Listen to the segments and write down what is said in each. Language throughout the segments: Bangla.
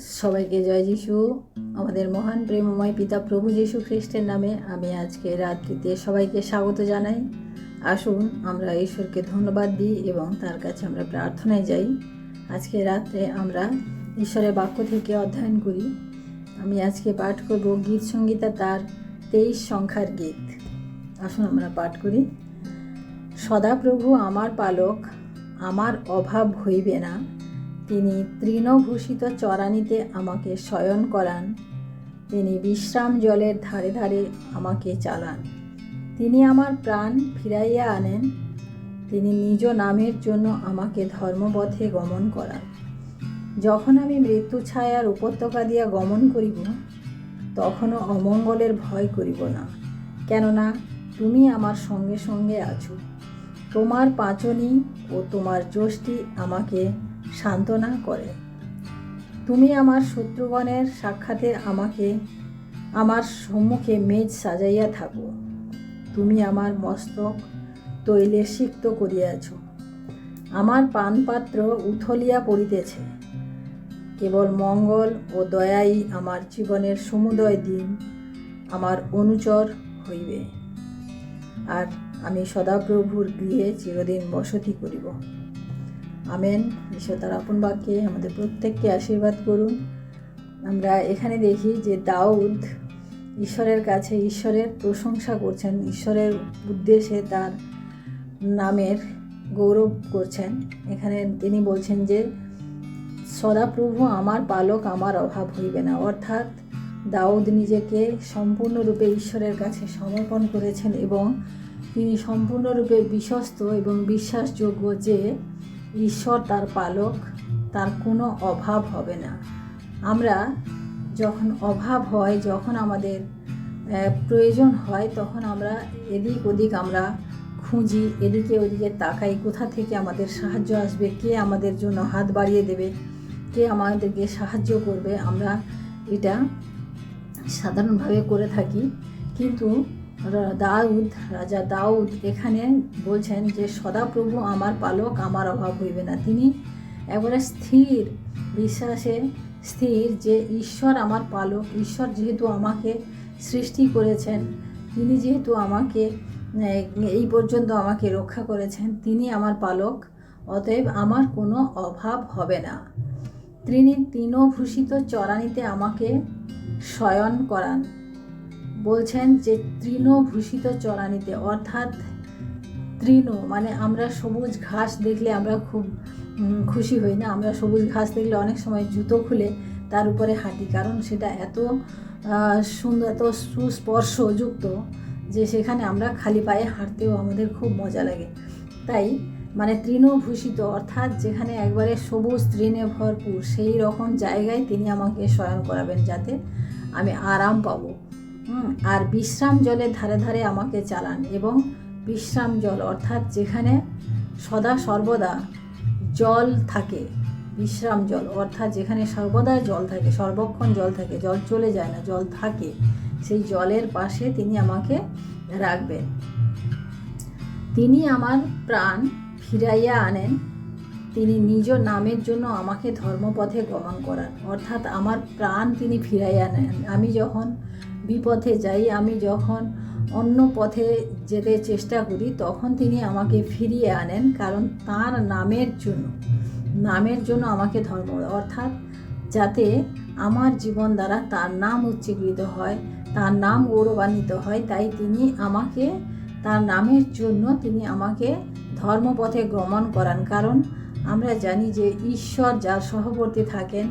সবাইকে জয় যিশু। আমাদের মহান প্রেমময় পিতা প্রভু যীশু খ্রিস্টের নামে আমি আজকে রাত্রিতে সবাইকে স্বাগত জানাই। আসুন আমরা ঈশ্বরকে ধন্যবাদ দিই এবং তার কাছে আমরা প্রার্থনায় যাই। আজকে রাত্রে আমরা ঈশ্বরের বাক্য থেকে অধ্যয়ন করি। আমি আজকে পাঠ করব গীত সংগীতা তার 23 সংখ্যার গীত। আসুন আমরা পাঠ করি। সদাপ্রভু আমার পালক, আমার অভাব হইবে না। তিনি তৃণভূষিত চরানিতে আমাকে শয়ন করান। তিনি বিশ্রাম জলের ধারে ধারে আমাকে চালান। তিনি আমার প্রাণ ফিরাইয়া আনেন। তিনি নিজ নামের জন্য আমাকে ধর্মপথে গমন করান। যখন আমি মৃত্যু ছায়ার উপত্যকা দিয়া গমন করিব, তখনও অমঙ্গলের ভয় করিব না, কেননা তুমি আমার সঙ্গে সঙ্গে আছো। তোমার পাঁচনি ও তোমার যষ্টি আমাকে সান্ত্বনা করে। তুমি আমার শত্রুগণের সাক্ষাতে আমাকে আমার সম্মুখে মেজ সাজাইয়া থাকো। তুমি আমার মস্তক তৈলে সিক্ত করিয়াছ। আমার পানপাত্র উথলিয়া পড়িতেছে। কেবল মঙ্গল ও দয়াই আমার জীবনের সমুদয় দিন আমার অনুচর হইবে, আর আমি সদাপ্রভুর গৃহে চিরদিন বসতি করিব। আমেন। ঈশ্বর তার আপন বাক্যে আমাদের প্রত্যেককে আশীর্বাদ করুন। আমরা এখানে দেখি যে দাউদ ঈশ্বরের কাছে ঈশ্বরের প্রশংসা করছেন, ঈশ্বরের উদ্দেশ্যে তার নামের গৌরব করছেন। এখানে তিনি বলছেন যে সদাপ্রভু আমার পালক, আমার অভাব হইবে না। অর্থাৎ দাউদ নিজেকে সম্পূর্ণরূপে ঈশ্বরের কাছে সমর্পণ করেছেন এবং তিনি সম্পূর্ণরূপে বিশ্বস্ত এবং বিশ্বাসযোগ্য যে ঈশ্বর তার পালক, তার কোনো অভাব হবে না। আমরা যখন অভাব হয়, যখন আমাদের প্রয়োজন হয়, তখন আমরা এদিক ওদিক আমরা খুঁজি, এদিকে ওদিকে তাকাই, কোথা থেকে আমাদের সাহায্য আসবে, কে আমাদের জন্য হাত বাড়িয়ে দেবে, কে আমাদেরকে সাহায্য করবে। আমরা এটা সাধারণভাবে করে থাকি, কিন্তু রাজা দাউদ এখানে বলছেন যে সদাপ্রভু আমার পালক, আমার অভাব হইবে না। তিনি একবারে স্থির বিশ্বাসে স্থির যে ঈশ্বর আমার পালক, ঈশ্বর যেহেতু আমাকে সৃষ্টি করেছেন, তিনি যেহেতু আমাকে এই পর্যন্ত আমাকে রক্ষা করেছেন, তিনি আমার পালক, অতএব আমার কোনো অভাব হবে না। তিনি তৃণভূষিত চরানিতে আমাকে শয়ন করান। বলছেন যে তৃণভূষিত চরানিতে, অর্থাৎ তৃণ মানে আমরা সবুজ ঘাস দেখলে আমরা খুব খুশি হই না? আমরা সবুজ ঘাস দেখলে অনেক সময় জুতো খুলে তার উপরে হাঁটি, কারণ সেটা এত সুন্দর, এত সুস্পর্শযুক্ত যে সেখানে আমরা খালি পায়ে হাঁটতেও আমাদের খুব মজা লাগে। তাই মানে তৃণভূষিত অর্থাৎ যেখানে একবারে সবুজ তৃণে ভরপুর, সেই রকম জায়গায় তিনি আমাকে শয়ন করাবেন যাতে আমি আরাম পাবো। আর বিশ্রাম জলের ধারে ধারে আমাকে চালান। এবং বিশ্রাম জল অর্থাৎ যেখানে সদা সর্বদা জল থাকে, বিশ্রাম জল অর্থাৎ যেখানে সর্বদা জল থাকে, সর্বক্ষণ জল থাকে, জল চলে যায় না, জল থাকে, সেই জলের পাশে তিনি আমাকে রাখবেন। তিনি আমার প্রাণ ফিরাইয়া আনেন। তিনি নিজ নামের জন্য আমাকে ধর্মপথে গমন করান। অর্থাৎ আমার প্রাণ তিনি ফিরাইয়া নেন। আমি যখন বিপথে যাই, আমি যখন অন্য পথে যেতে চেষ্টা করি, তখন তিনি আমাকে ফিরিয়ে আনেন, কারণ তার নামের জন্য আমাকে ধর্ম, অর্থাৎ যাতে আমার জীবন দ্বারা তার নাম উচ্চীকৃত হয়, তার নাম গৌরবান্বিত হয়। তাই তিনি আমাকে তার নামের জন্য তিনি আমাকে ধর্মপথে গমন করান। কারণ আমরা জানি যে ঈশ্বর যার সহবর্তী থাকেন,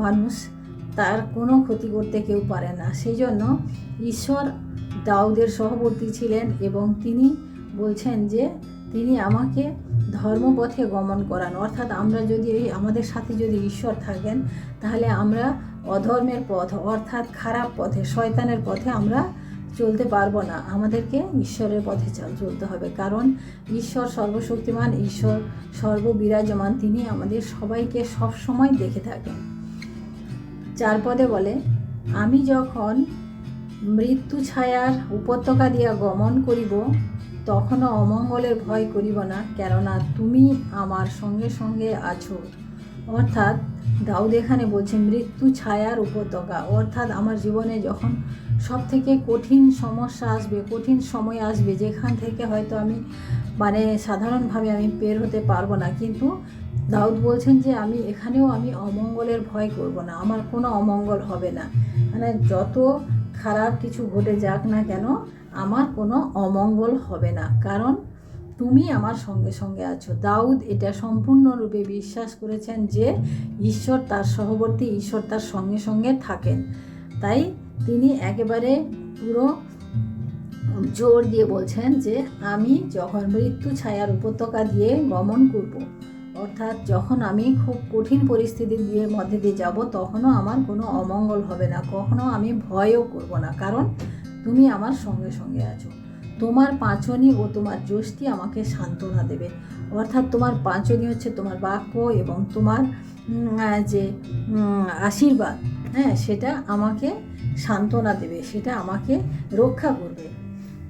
মানুষ তার কোনো ক্ষতি করতে কেউ পারে না। সেই জন্য ঈশ্বর দাউদের সহবর্তী ছিলেন এবং তিনি বলছেন যে তিনি আমাকে ধর্মপথে গমন করান। অর্থাৎ আমরা যদি আমাদের সাথে যদি ঈশ্বর থাকেন, তাহলে আমরা অধর্মের পথ অর্থাৎ খারাপ পথে, শয়তানের পথে আমরা চলতে পারবো না। আমাদেরকে ঈশ্বরের পথে চলতে হবে, কারণ ঈশ্বর সর্বশক্তিমান, ঈশ্বর সর্ববিরাজমান, তিনি আমাদের সবাইকে সব সময় দেখে থাকেন। 4 পদে বলে, আমি যখন মৃত্যু ছায়ার উপত্যকা দিয়া গমন করিব, তখনও অমঙ্গলের ভয় করিব না, কেননা তুমি আমার সঙ্গে সঙ্গে আছো। অর্থাৎ দাউদ এখানে বলছে মৃত্যু ছায়ার উপত্যকা, অর্থাৎ আমার জীবনে যখন সব থেকে কঠিন সমস্যা আসবে, কঠিন সময় আসবে, যেখান থেকে হয়তো আমি সাধারণভাবে আমি বের হতে পারবো না, কিন্তু দাউদ বলছেন যে আমি এখানেও আমি অমঙ্গলের ভয় করব না, আমার কোনো অমঙ্গল হবে না, যত খারাপ কিছু ঘটে যাক না কেন আমার কোনো অমঙ্গল হবে না, কারণ তুমি আমার সঙ্গে সঙ্গে আছো। দাউদ এটা সম্পূর্ণরূপে বিশ্বাস করেছেন যে ঈশ্বর তার সহবর্তী, ঈশ্বর তার সঙ্গে সঙ্গে থাকেন। তাই তিনি একেবারে পুরো জোর দিয়ে বলছেন যে আমি যখন মৃত্যু ছায়ার উপত্যকা দিয়ে গমন করব, অর্থাৎ যখন আমি খুব কঠিন পরিস্থিতি দিয়ে মধ্যে দিয়ে যাব, তখনও আমার কোনো অমঙ্গল হবে না, কখনো আমি ভয়ও করব না, কারণ তুমি আমার সঙ্গে সঙ্গে আছো। তোমার পাঁচনি ও তোমার যষ্টি আমাকে সান্ত্বনা দেবে, অর্থাৎ তোমার পাঁচনি হচ্ছে তোমার বাক্য এবং তোমার যে আশীর্বাদ, সেটা আমাকে সান্ত্বনা দেবে, সেটা আমাকে রক্ষা করবে।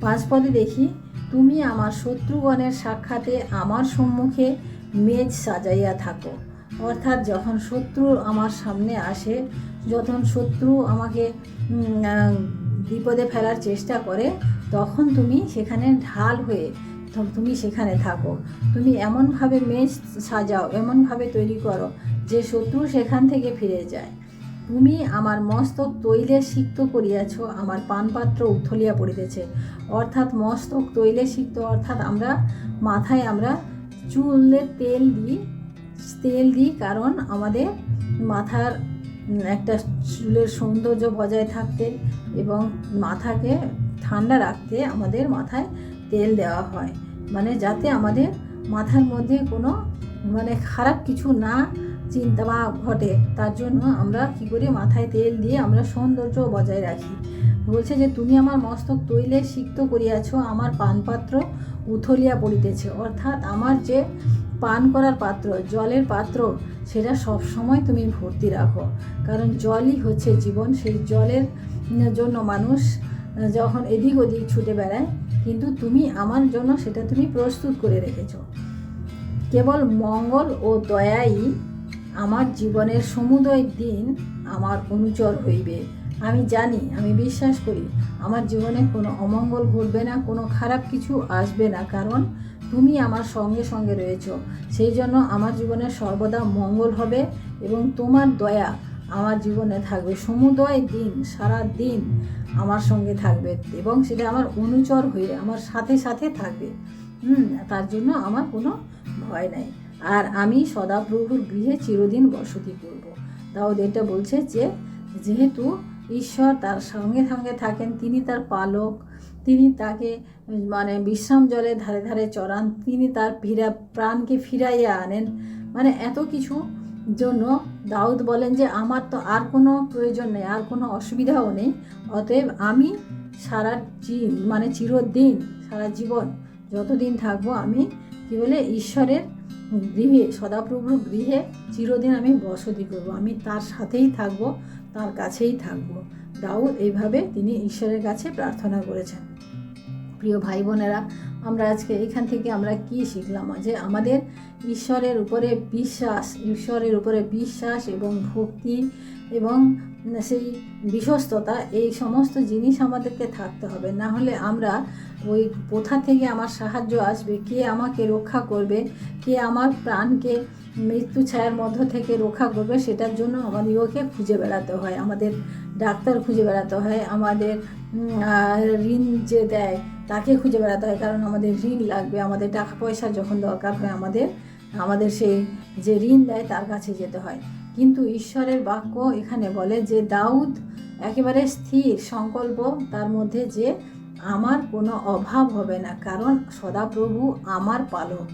5 পদে দেখি, তুমি আমার শত্রুগণের সাক্ষাতে আমার সম্মুখে মেজ সাজাইয়া থাকো, অর্থাৎ যখন শত্রু আমার সামনে আসে, যখন শত্রু আমাকে বিপদে ফেলার চেষ্টা করে, তখন তুমি সেখানে ঢাল হয়ে তুমি সেখানে থাকো। তুমি এমনভাবে মেজ সাজাও, এমনভাবে তৈরি করো যে শত্রু সেখান থেকে ফিরে যায়। তুমি আমার মস্তক তৈলে সিক্ত করিয়াছ, আমার পানপাত্র উথলিয়া পড়িতেছে, অর্থাৎ মস্তক তৈলে সিক্ত, অর্থাৎ আমরা মাথায় আমরা চুলে তেল দিই, কারণ আমাদের মাথার একটা চুলের সৌন্দর্য বজায় থাকতে এবং মাথাকে ঠান্ডা রাখতে আমাদের মাথায় তেল দেওয়া হয়, যাতে আমাদের মাথার মধ্যে কোনো খারাপ কিছু না চিন্তা বা ঘটে, তার জন্য আমরা কী করি, মাথায় তেল দিয়ে আমরা সৌন্দর্য বজায় রাখি। বলছে যে তুমি আমার মস্তক তৈলে সিক্ত করিয়াছ, আমার পানপাত্র উথলিয়া পড়িতেছে, অর্থাৎ আমার যে পান করার পাত্র, জলের পাত্র, সেটা সব সময় তুমি ভর্তি রাখো, কারণ জলই হচ্ছে জীবন। সেই জলের জন্য মানুষ যখন এদিক ওদিক ছুটে বেড়ায়, কিন্তু তুমি আমার জন্য সেটা তুমি প্রস্তুত করে রেখেছ। কেবল মঙ্গল ও দয়াই আমার জীবনের সমুদয় দিন আমার অনুচর হইবে। আমি জানি, আমি বিশ্বাস করি আমার জীবনে কোনো অমঙ্গল ঘটবে না, কোনো খারাপ কিছু আসবে না, কারণ তুমি আমার সঙ্গে সঙ্গে রয়েছো। সেই জন্য আমার জীবনে সর্বদা মঙ্গল হবে এবং তোমার দয়া আমার জীবনে থাকবে, সমুদয় দিন, সারা দিন আমার সঙ্গে থাকবে এবং সেটা আমার অনুচর হয়ে আমার সাথে সাথে থাকবে। তার জন্য আমার কোনো ভয় নাই, আর আমি সদাপ্রভুর গৃহে চিরদিন বসতি করব। দাউদ এটা বলছে যে যেহেতু ঈশ্বর তার সঙ্গে সঙ্গে থাকেন, তিনি তার পালক, তিনি তাকে বিশ্রাম জলের ধারে ধারে চড়ান, তিনি তার প্রাণকে ফিরাইয়া আনেন, এত কিছু জন্য দাউদ বলেন যে আমার তো আর কোনো প্রয়োজন নেই, আর কোনো অসুবিধাও নেই, অতএব আমি সারা চিরদিন, সারা জীবন যতদিন থাকবো আমি ঈশ্বরের গৃহে, সদাপ্রভুর গৃহে চিরদিন আমি বসতি করব, আমি তার সাথেই থাকব, তার কাছেই থাকব। দাউদ এইভাবে তিনি ঈশ্বরের কাছে প্রার্থনা করেছেন। প্রিয় ভাই বোনেরা, আমরা আজকে এখান থেকে আমরা কি শিখলাম, যে আমাদের ঈশ্বরের উপরে বিশ্বাস এবং ভক্তি এবং সেই বিশ্বস্ততা, এই সমস্ত জিনিস আমাদেরকে থাকতে হবে, না হলে আমরা ওই কোথা থেকে আমার সাহায্য আসবে, কে আমাকে রক্ষা করবে, কে আমার প্রাণকে মৃত্যু ছায়ার মধ্য থেকে রক্ষা করবে, সেটার জন্য আমাদেরকে খুঁজে বেড়াতে হয়, আমাদের ডাক্তার খুঁজে বেড়াতে হয়, আমাদের ঋণ যে দেয় তাকে খুঁজে বেড়াতে হয়, কারণ আমাদের ঋণ লাগবে, আমাদের টাকা পয়সা যখন দরকার হয় আমাদের সেই যে ঋণ দেয় তার কাছে যেতে হয়। কিন্তু ঈশ্বরের বাক্য এখানে বলে যে দাউদ একেবারে স্থির সংকল্প তার মধ্যে যে আমার কোনো অভাব হবে না, কারণ সদাপ্রভু আমার পালক।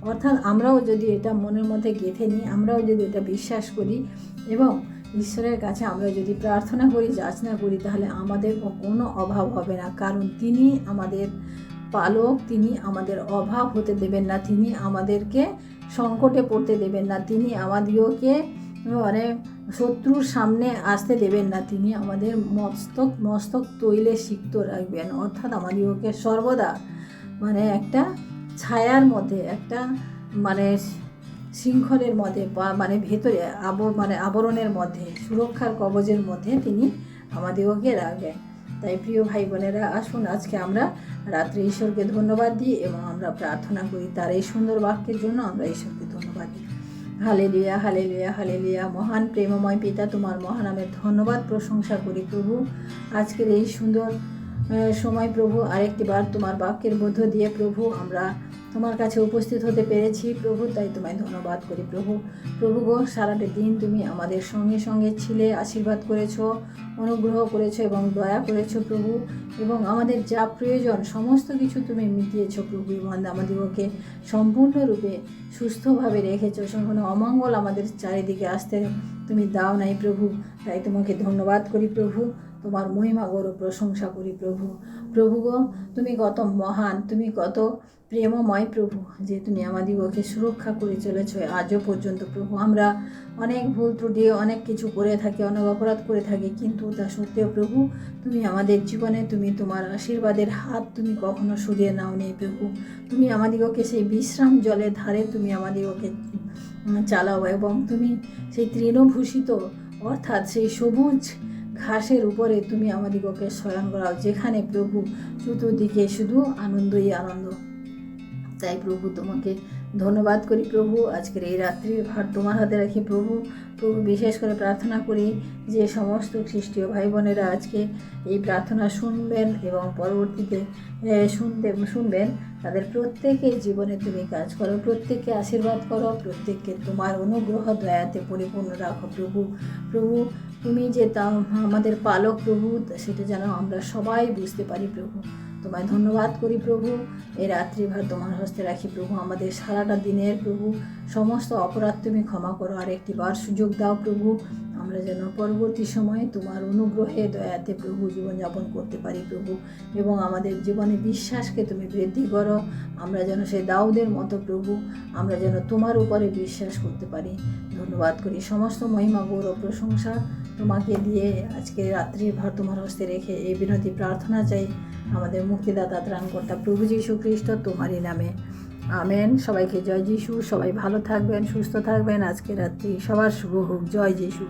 অর্থাৎ আমরাও যদি এটা মনের মধ্যে গেঁথে নিই, আমরাও যদি এটা বিশ্বাস করি এবং ঈশ্বরের কাছে আমরা যদি প্রার্থনা করি, যাচনা করি, তাহলে আমাদের কোনো অভাব হবে না, কারণ তিনি আমাদের পালক, তিনি আমাদের অভাব হতে দেবেন না, তিনি আমাদেরকে সংকটে পড়তে দেবেন না, তিনি আমাদেরকে শত্রুর সামনে আসতে দেবেন না, তিনি আমাদের মস্তক তৈলে সিক্ত রাখবেন, অর্থাৎ আমাদেরকে সর্বদা একটা ছায়ার মধ্যে, একটা শৃঙ্খলের মধ্যে বা মানে ভেতরে আবরণের মধ্যে, সুরক্ষার কবচের মধ্যে তিনি আমাদেরকে রাখবেন। তাই প্রিয় ভাই বোনেরা, আসুন আজকে আমরা রাত্রে ঈশ্বরকে ধন্যবাদ দিই এবং আমরা প্রার্থনা করি তার এই সুন্দর বাক্যের জন্য আমরা ঈশ্বরকে ধন্যবাদ দিই। Hallelujah, hallelujah, hallelujah. মহান প্রেমময় পিতা, তোমার মহানামের ধন্যবাদ প্রশংসা করি প্রভু। আজকের এই সুন্দর সময় প্রভু, আরেকটি বার তোমার বাক্যের মধ্য দিয়ে প্রভু আমরা তোমার কাছে উপস্থিত হতে পেরেছি প্রভু, তাই তোমায় ধন্যবাদ করি প্রভু। প্রভু গো, সারাটা দিন তুমি আমাদের সঙ্গে সঙ্গে ছিলে, আশীর্বাদ করেছো, অনুগ্রহ করেছো এবং দয়া করেছো প্রভু, এবং আমাদের যা প্রয়োজন সমস্ত কিছু তুমি মিটিয়েছো প্রভু, এবং আমাদেরকে সম্পূর্ণরূপে সুস্থভাবে রেখেছো। কোনো অমঙ্গল আমাদের চারিদিকে আসতে তুমি দাও নাই প্রভু, তাই তোমাকে ধন্যবাদ করি প্রভু। তোমার মহিমা গৌরব প্রশংসা করি প্রভু। প্রভু গো, তুমি কত মহান, তুমি কত প্রেমময় প্রভু, যে তুমি আমাদিগকে সুরক্ষা করে চলেছ আজও পর্যন্ত প্রভু। আমরা অনেক ভুল ত্রুটি, অনেক কিছু করে থাকি, অনেক অপরাধ করে থাকি, কিন্তু তা সত্ত্বেও প্রভু তুমি আমাদের জীবনে তুমি তোমার আশীর্বাদের হাত তুমি কখনো সরিয়ে নাও নেই প্রভু। তুমি আমাদিগকে সেই বিশ্রাম জলের ধারে তুমি আমাদিগকে চালাও, এবং তুমি সেই তৃণভূষিত অর্থাৎ সেই সবুজ ঘাসের উপরে তুমি আমাদিগকে শয়ন করাও, যেখানে প্রভু চতুর্দিকে শুধু আনন্দই আনন্দ। তাই প্রভু তোমাকে ধন্যবাদ করি প্রভু। আজকের এই রাত্রির ভার তোমার হাতে রাখি প্রভু। প্রভু, বিশেষ করে প্রার্থনা করি যে সমস্ত খ্রিস্টীয় ভাই বোনেরা আজকে এই প্রার্থনা শুনবেন এবং পরবর্তীতে শুনবেন, তাদের প্রত্যেকের জীবনে তুমি কাজ করো, প্রত্যেককে আশীর্বাদ করো, প্রত্যেককে তোমার অনুগ্রহ দয়াতে পরিপূর্ণ রাখো প্রভু। প্রভু, তুমি যে তা আমাদের পালক প্রভু, সেটা যেন আমরা সবাই বুঝতে পারি প্রভু। তোমায় ধন্যবাদ করি প্রভু। এই রাত্রিভার তোমার হস্তে রাখি প্রভু। আমাদের সারাটা দিনের প্রভু সমস্ত অপরাধ তুমি ক্ষমা করো, আর একটি বার সুযোগ দাও প্রভু, আমরা যেন পরবর্তী সময়ে তোমার অনুগ্রহে দয়াতে প্রভু জীবনযাপন করতে পারি প্রভু, এবং আমাদের জীবনে বিশ্বাসকে তুমি বৃদ্ধি করো। আমরা যেন সেই দাউদের মতো প্রভু, আমরা যেন তোমার উপরে বিশ্বাস করতে পারি। ধন্যবাদ করি। সমস্ত মহিমা গৌরব প্রশংসা তোমাকে দিয়ে আজকে রাত্রির ভার তোমার হস্তে রেখে এই বিনতি প্রার্থনা চাই আমাদের মুক্তিদাতা ত্রাণকর্তা প্রভু যীশু খ্রিস্ট তোমারই নামে, আমেন। সবাইকে জয় যিশু। সবাই ভালো থাকবেন, সুস্থ থাকবেন। আজকে রাত্রি সবার শুভ হোক। জয় যিশু।